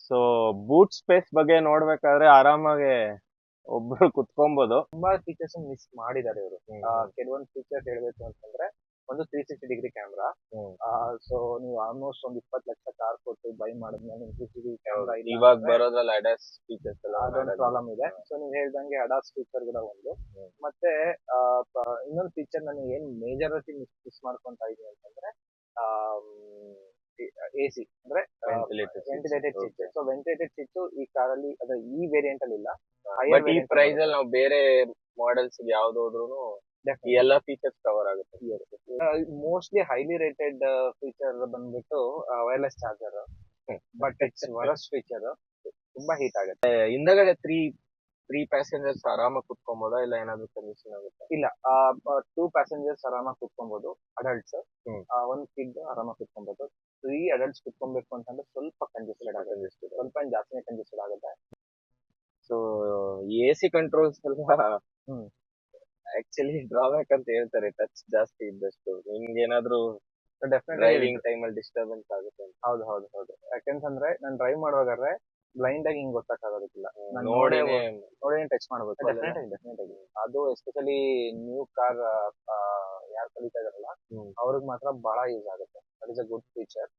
So boot space ಬಗ್ಗೆ ನೋಡ್ಬೇಕಾದ್ರೆ ಆರಾಮಾಗಿ ಒಬ್ರು ಕುತ್ಕೊಬಹುದು. ತುಂಬಾ ಫೀಚರ್ಸ್ ಮಿಸ್ ಮಾಡಿದ್ದಾರೆ ಇವರು. ಕೆಲವೊಂದು ಫೀಚರ್ಸ್ ಹೇಳ್ಬೇಕು ಅಂತಂದ್ರೆ, ಒಂದು 360 ಡಿಗ್ರಿ ಕ್ಯಾಮ್ರಾ. ಸೊ ನೀವು ಆಲ್ಮೋಸ್ಟ್ ಒಂದು 20 ಲಕ್ಷ ಕಾರ್ ಕೊಟ್ಟು ಬೈ ಮಾಡಿದ್ಮೇಲೆ 360 ಕ್ಯಾಮ್ರಾ ಇವಾಗ ಬರೋದ್ರಲ್ಲಿ ಅಡಾಸ್ ಫೀಚರ್ಸ್ ಎಲ್ಲ ಅದೊಂದು ಪ್ರಾಬ್ಲಮ್ ಇದೆ. ಸೊ ನೀವು ಹೇಳ್ದಂಗೆ ಅಡಾಸ್ ಫೀಚರ್ ಕೂಡ ಒಂದು. ಮತ್ತೆ ಇನ್ನೊಂದು ಫೀಚರ್ ನನಗೆ ಏನ್ ಮೇಜರ್ ಆಗಿ ಮಿಸ್ ಮಾಡ್ಕೊಂತಾ ಇದೀನಿ ಅಂತಂದ್ರೆ, AC ಅಂದ್ರೆ ventilated seat. So ventilated seat ಈ ಕಾರಲ್ಲಿ ಅದ್ರ ಈ ವೇರಿಯಂಟ್ ಅಲ್ಲಿ ಇಲ್ಲ. ಬಟ್ ಈ ಪ್ರೈಸ್ ಅಲ್ಲಿ ನಾವು ಬೇರೆ ಮಾಡೆಲ್ಸ್ ಯಾವ್ದು ಹೋದ್ರು ಈ ಎಲ್ಲಾ ಫೀಚರ್ಸ್ ಕವರ್ ಆಗುತ್ತೆ. ಮೋಸ್ಟ್ಲಿ ಹೈಲಿ ರೇಟೆಡ್ ಫೀಚರ್ ಬಂದ್ಬಿಟ್ಟು wireless charger. But it's worst feature. ತುಂಬಾ ಹೀಟ್ ಆಗುತ್ತೆ. ಹಿಂದಗಡೆ ತ್ರೀ ಪ್ಯಾಸೆಂಜರ್ಸ್ ಆರಾಮಾಗಿ ಕುತ್ಕೊಬೋದಾ, ಇಲ್ಲ ಏನಾದ್ರು ಕಂಡೀಷನ್ ಆಗುತ್ತೆ? ಇಲ್ಲ, 2 ಪ್ಯಾಸೆಂಜರ್ಸ್ ಆರಾಮಾಗಿ ಕುತ್ಕೊಬಹುದು, ಅಡಲ್ಟ್ಸ್. ಒಂದ್ ಕಿಡ್ ಆರಾಮಾಗಿ ಕುತ್ಕೊಬಹುದು. 3 ಅಡಲ್ಟ್ಸ್ ಕುತ್ಕೊಬೇಕು ಅಂತಂದ್ರೆ ಸ್ವಲ್ಪ ಕಂಜೆಸ್ಟೆಡ್ ಆಗುತ್ತೆ, ಸ್ವಲ್ಪ ಜಾಸ್ತಿನೇ ಕಂಜೆಸ್ಟೆಡ್ ಆಗುತ್ತೆ. ಸೊ AC ಕಂಟ್ರೋಲ್ಸ್ ಸ್ವಲ್ಪ ಆಕ್ಚುಲಿ ಡ್ರಾಬ್ಯಾಕ್ ಅಂತ ಹೇಳ್ತಾರೆ, ಟಚ್ ಜಾಸ್ತಿ ಇದ್ದಷ್ಟು ನಿಮ್ಗೆ ಏನಾದ್ರು ಡ್ರೈವಿಂಗ್ ಟೈಮ್ ಅಲ್ಲಿ ಡಿಸ್ಟರ್ಬೆನ್ಸ್ ಆಗುತ್ತೆ. ಹೌದು ಹೌದು ಹೌದು. ಯಾಕೆಂತಂದ್ರೆ ನಾನು ಡ್ರೈವ್ ಮಾಡುವಾಗಾದ್ರೆ ಬ್ಲೈಂಡ್ ಆಗಿ ಹಿಂಗ್ ಗೊತ್ತಾಗೋದಿಲ್ಲ, ನೋಡಿ ಟಚ್ ಮಾಡ್ಬೇಕು. ಡೆಫಿನೆಟ್ ಆಗಿ ಅದು ಎಸ್ಪೆಷಲಿ ನ್ಯೂ ಕಾರ್ ಯಾರು ಕಲಿತಾ ಇದಾರಲ್ಲ ಅವ್ರಿಗೆ ಮಾತ್ರ ಬಹಳ ಯೂಸ್ ಆಗುತ್ತೆ. That is a good feature.